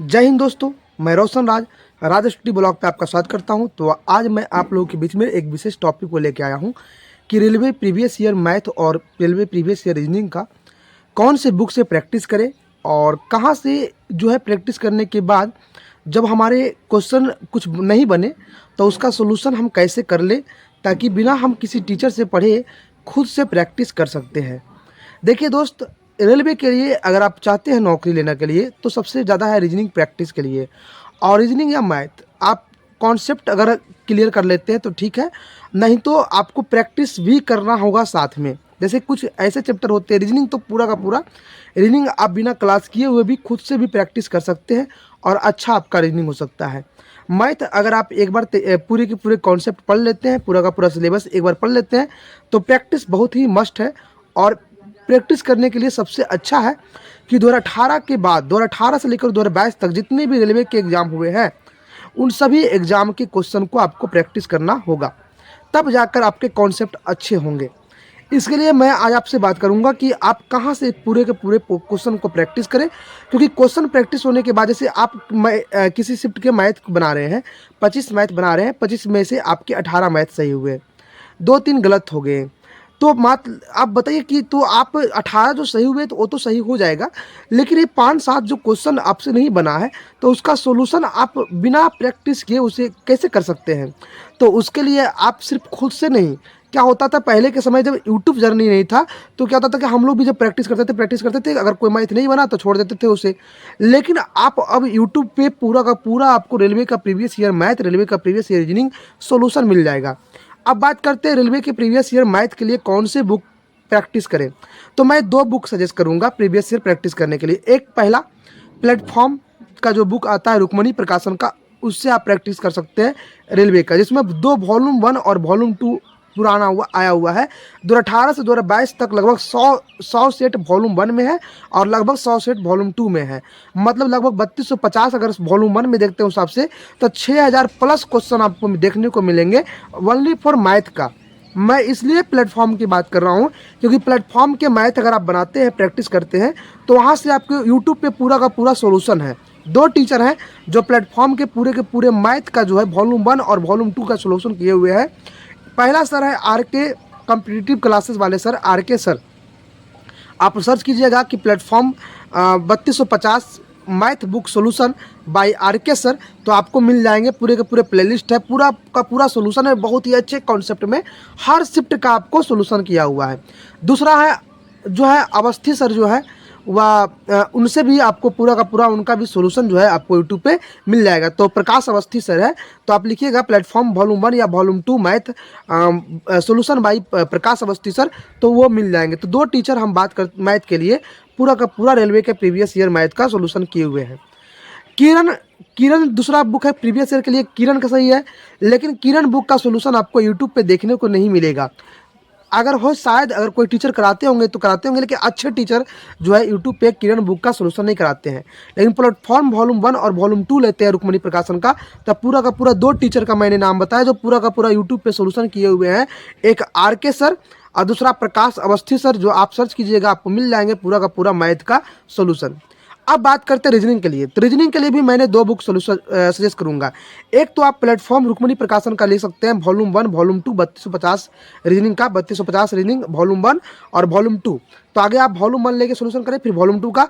जय हिंद दोस्तों, मैं रोशन राज स्टडी ब्लॉग पे आपका स्वागत करता हूं। तो आज मैं आप लोगों के बीच में एक विशेष टॉपिक को लेकर आया हूं कि रेलवे प्रीवियस ईयर मैथ और रेलवे प्रीवियस ईयर रीजनिंग का कौन से बुक से प्रैक्टिस करें और कहां से जो है प्रैक्टिस करने के बाद जब हमारे क्वेश्चन कुछ नहीं बने तो उसका सोल्यूशन हम कैसे कर ले, ताकि बिना हम किसी टीचर से पढ़े खुद से प्रैक्टिस कर सकते हैं। देखिए दोस्त, रेलवे के लिए अगर आप चाहते हैं नौकरी लेने के लिए तो सबसे ज़्यादा है रीजनिंग प्रैक्टिस के लिए। और रीजनिंग या मैथ आप कॉन्सेप्ट अगर क्लियर कर लेते हैं तो ठीक है, नहीं तो आपको प्रैक्टिस भी करना होगा साथ में। जैसे कुछ ऐसे चैप्टर होते हैं, रीजनिंग तो पूरा का पूरा रीजनिंग आप बिना क्लास किए हुए भी खुद से भी प्रैक्टिस कर सकते हैं और अच्छा आपका रीजनिंग हो सकता है। मैथ अगर आप एक बार पूरे के पूरे कॉन्सेप्ट पढ़ लेते हैं, पूरा का पूरा सिलेबस एक बार पढ़ लेते हैं तो प्रैक्टिस बहुत ही मस्ट है। और प्रैक्टिस करने के लिए सबसे अच्छा है कि 2018 के बाद 2018 से लेकर 2022 तक जितने भी रेलवे के एग्ज़ाम हुए हैं उन सभी एग्ज़ाम के क्वेश्चन को आपको प्रैक्टिस करना होगा, तब जाकर आपके कॉन्सेप्ट अच्छे होंगे। इसके लिए मैं आज आपसे बात करूंगा कि आप कहां से पूरे के पूरे क्वेश्चन को प्रैक्टिस करें, क्योंकि क्वेश्चन प्रैक्टिस होने के बाद जैसे आप किसी शिफ्ट के मैथ बना रहे हैं, 25 मैथ बना रहे हैं, 25 में से आपके 18 मैथ सही हुए, 2-3 गलत हो गए, तो मात्र आप बताइए कि तो आप 18 जो सही हुए तो वो तो सही हो जाएगा, लेकिन ये 5-7 जो क्वेश्चन आपसे नहीं बना है तो उसका सोल्यूशन आप बिना प्रैक्टिस किए उसे कैसे कर सकते हैं। तो उसके लिए आप सिर्फ खुद से नहीं, क्या होता था पहले के समय जब यूट्यूब जर्नी नहीं था तो क्या होता था कि हम लोग भी जब प्रैक्टिस करते थे, अगर कोई मैथ नहीं बना तो छोड़ देते थे उसे। लेकिन आप अब यूट्यूब पे पूरा का पूरा आपको रेलवे का प्रीवियस ईयर मैथ, रेलवे का प्रीवियस ईयर रीजनिंग सोल्यूशन मिल जाएगा। अब बात करते हैं रेलवे के प्रीवियस ईयर मैथ के लिए कौन से बुक प्रैक्टिस करें। तो मैं 2 बुक सजेस्ट करूंगा प्रीवियस ईयर प्रैक्टिस करने के लिए। एक पहला प्लेटफॉर्म का जो बुक आता है रुक्मणी प्रकाशन का, उससे आप प्रैक्टिस कर सकते हैं रेलवे का, जिसमें 2 वॉल्यूम 1 और वॉल्यूम 2 पुराना आया हुआ है। 2018 से 2022 तक लगभग 100 सेट वॉल्यूम 1 में है और लगभग 100 सेट वॉल्यूम 2 में है। मतलब लगभग 3250 अगर वॉल्यूम 1 में देखते हैं उस हिसाब से तो 6000 प्लस क्वेश्चन आपको देखने को मिलेंगे ओनली फॉर मैथ का। मैं इसलिए प्लेटफॉर्म की बात कर रहा हूँ क्योंकि प्लेटफॉर्म के मैथ अगर आप बनाते हैं, प्रैक्टिस करते हैं, तो वहाँ से आपके यूट्यूब पे पूरा का पूरा सोल्यूशन है। 2 टीचर हैं जो प्लेटफॉर्म के पूरे मैथ का जो है वॉल्यूम 1 और वॉल्यूम 2 का सोल्यूशन किए हुए हैं। पहला सर है आरके कॉम्पिटिटिव क्लासेस वाले सर, आरके सर। आप सर्च कीजिएगा कि platform 3250 math book solution bye R K sir, तो आपको मिल जाएंगे। पूरे के पूरे प्लेलिस्ट है, पूरा का पूरा सोल्यूशन है, बहुत ही अच्छे कॉन्सेप्ट में हर शिफ्ट का आपको सोल्यूशन किया हुआ है। दूसरा है जो है अवस्थी सर जो है वह, उनसे भी आपको पूरा का पूरा उनका भी सोल्यूशन जो है आपको यूट्यूब पे मिल जाएगा। तो प्रकाश अवस्थी सर है, तो आप लिखिएगा प्लेटफॉर्म वॉल्यूम 1 या volume 2 math solution by Prakash Awasthi sir, तो वो मिल जाएंगे। तो 2 टीचर हम बात कर मैथ के लिए पूरा का पूरा रेलवे के प्रीवियस ईयर मैथ का सोल्यूशन किए हुए हैं। किरण किरण दूसरा बुक है प्रीवियस ईयर के लिए, किरण का सही है, लेकिन किरण बुक का सोल्यूशन आपको यूट्यूब पे देखने को नहीं मिलेगा। अगर हो शायद अगर कोई टीचर कराते होंगे तो कराते होंगे, लेकिन अच्छे टीचर जो है यूट्यूब पे किरण बुक का सोल्यूशन नहीं कराते हैं। लेकिन प्लेटफॉर्म वॉल्यूम 1 और वॉल्यूम 2 लेते हैं रुक्मणी प्रकाशन का, तब पूरा का पूरा 2 टीचर का मैंने नाम बताया जो पूरा का पूरा यूट्यूब पे सोल्यूशन किए हुए हैं। एक आरके सर और दूसरा प्रकाश अवस्थी सर, जो आप सर्च कीजिएगा आपको मिल जाएंगे पूरा का पूरा मैथ का सोल्यूशन। अब बात करते हैं रीजनिंग के लिए, तो रीजनिंग के लिए भी मैंने 2 बुक सोल्यूशन सजेस्ट करूंगा। एक तो आप प्लेटफॉर्म रुक्मणी प्रकाशन का ले सकते हैं, वॉल्यूम 1 वॉल्यूम 2 3250 रीजनिंग का, 3250 रीजनिंग वॉल्यूम 1 और वॉल्यूम 2। तो आगे आप वॉल्यूम 1 लेके सोल्यूशन करें, फिर वॉल्यूम 2 का।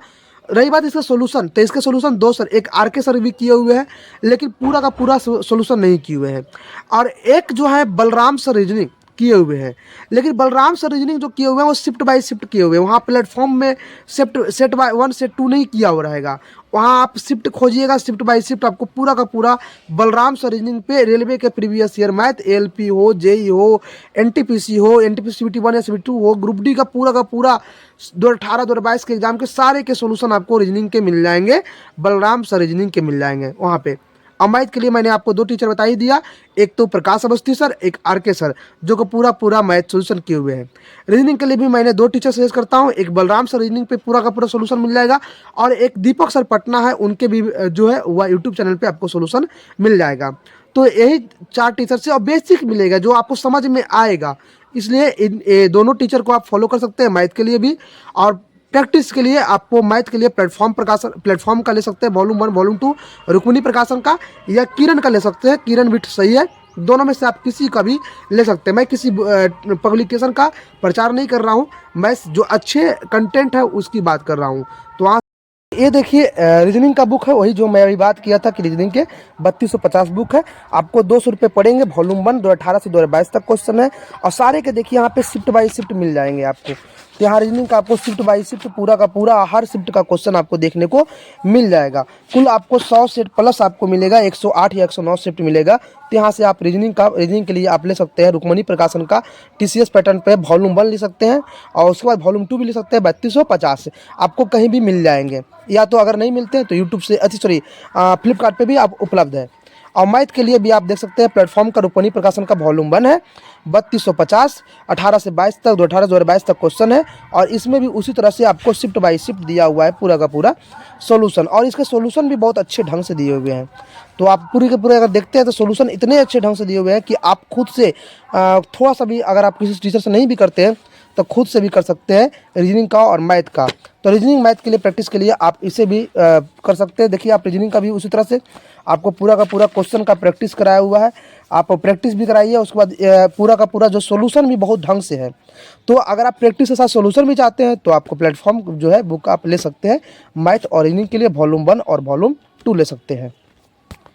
रही बात इसका सोल्यूशन, तो इसके सोल्यूशन 2 सर, एक आरके सर भी किए हुए हैं लेकिन पूरा का पूरा सोल्यूशन नहीं किए हुए हैं, और एक जो है बलराम सर रीजनिंग किए हुए हैं। लेकिन बलराम सर रीजनिंग जो किए हुए हैं वो शिफ्ट बाय शिफ्ट किए हुए हैं, वहाँ प्लेटफॉर्म में सेट बाय 1 सेट 2 नहीं किया हुआ रहेगा। वहाँ आप शिफ्ट खोजिएगा, शिफ्ट बाय शिफ्ट आपको पूरा का पूरा बलराम सर रीजनिंग पे रेलवे के प्रीवियस ईयर मैथ, एएलपी हो, जेई हो, एनटीपीसी हो, एनटीपीसी सीबीटी 1 या सीबीटी 2 हो, ग्रुप डी का पूरा 2018-2022 के एग्जाम के सारे के सोल्यूशन आपको रीजनिंग के मिल जाएंगे, बलराम सर रीजनिंग के मिल जाएंगे वहाँ पे। और मैथ के लिए मैंने आपको 2 टीचर बता ही दिया, एक तो प्रकाश अवस्थी सर, एक आरके सर, जो कि पूरा मैथ सोल्यूशन किए हुए हैं। रीजनिंग के लिए भी मैंने 2 टीचर सजेस्ट करता हूँ, एक बलराम सर रीजनिंग पे पूरा का पूरा सोल्यूशन मिल जाएगा, और एक दीपक सर पटना है, उनके भी जो है वह यूट्यूब चैनल पे आपको सोल्यूशन मिल जाएगा। तो यही 4 टीचर से और बेसिक मिलेगा जो आपको समझ में आएगा, इसलिए इन दोनों टीचर को आप फॉलो कर सकते हैं मैथ के लिए भी। और प्रैक्टिस के लिए आपको मैथ के लिए प्लेटफॉर्म का ले सकते हैं, वॉल्यूम 1 वॉल्यूम 2 रुक्मिणी प्रकाशन का, या किरण का ले सकते हैं। किरण भी सही है, दोनों में से आप किसी का भी ले सकते हैं। मैं किसी पब्लिकेशन का प्रचार नहीं कर रहा हूँ, मैं जो अच्छे कंटेंट है उसकी बात कर रहा हूँ। तो वहाँ ये देखिए रीजनिंग का बुक है, वही जो मैं अभी बात किया था कि रीजनिंग के 3250 बुक है। आपको 200 रुपये पड़ेंगे। वॉल्यूम 1 2018 से 2022 तक क्वेश्चन है, और सारे के देखिए यहाँ पे शिफ्ट बाई शिफ्ट मिल जाएंगे आपको। तो यहाँ रीजनिंग का आपको शिफ्ट बाई शिफ्ट पूरा का पूरा हर शिफ्ट का क्वेश्चन आपको देखने को मिल जाएगा। कुल आपको 100 सेट प्लस आपको मिलेगा, 108 या 109 शिफ्ट मिलेगा। तो यहाँ से आप रीजनिंग के लिए आप ले सकते हैं रुक्मिणी प्रकाशन का TCS पैटर्न पे वॉल्यूम 1 ले सकते हैं, और उसके बाद वॉल्यूम 2 भी ले सकते हैं। 3250 आपको कहीं भी मिल जाएंगे, या तो अगर नहीं मिलते हैं तो यूट्यूब से फ्लिपकार्ट पे भी आप उपलब्ध है। और मैथ के लिए भी आप देख सकते हैं प्लेटफॉर्म का रुक्मिणी प्रकाशन का वॉल्यूम 1 है, 3250 18 से 22 तक 2022 तक क्वेश्चन है, और इसमें भी उसी तरह से आपको शिफ्ट बाई शिफ्ट दिया हुआ है पूरा का पूरा सॉल्यूशन, और इसके सॉल्यूशन भी बहुत अच्छे ढंग से दिए हुए हैं। तो आप पूरे के पूरे अगर देखते हैं तो सॉल्यूशन इतने अच्छे ढंग से दिए हुए हैं कि आप खुद से थोड़ा सा भी अगर आप किसी टीचर से नहीं भी करते हैं तो खुद से भी कर सकते हैं रीजनिंग का और मैथ का। तो रीजनिंग मैथ के लिए प्रैक्टिस के लिए आप इसे भी कर सकते हैं। देखिए आप रीजनिंग का भी उसी तरह से आपको पूरा का पूरा क्वेश्चन का प्रैक्टिस कराया हुआ है, आप प्रैक्टिस भी कराइए। उसके बाद पूरा का पूरा जो सॉल्यूशन भी बहुत ढंग से है। तो अगर आप प्रैक्टिस के साथ सॉल्यूशन भी चाहते हैं तो आपको प्लेटफॉर्म जो है बुक आप ले सकते हैं। मैथ और रीजनिंग के लिए वॉल्यूम 1 और वॉल्यूम 2 ले सकते हैं।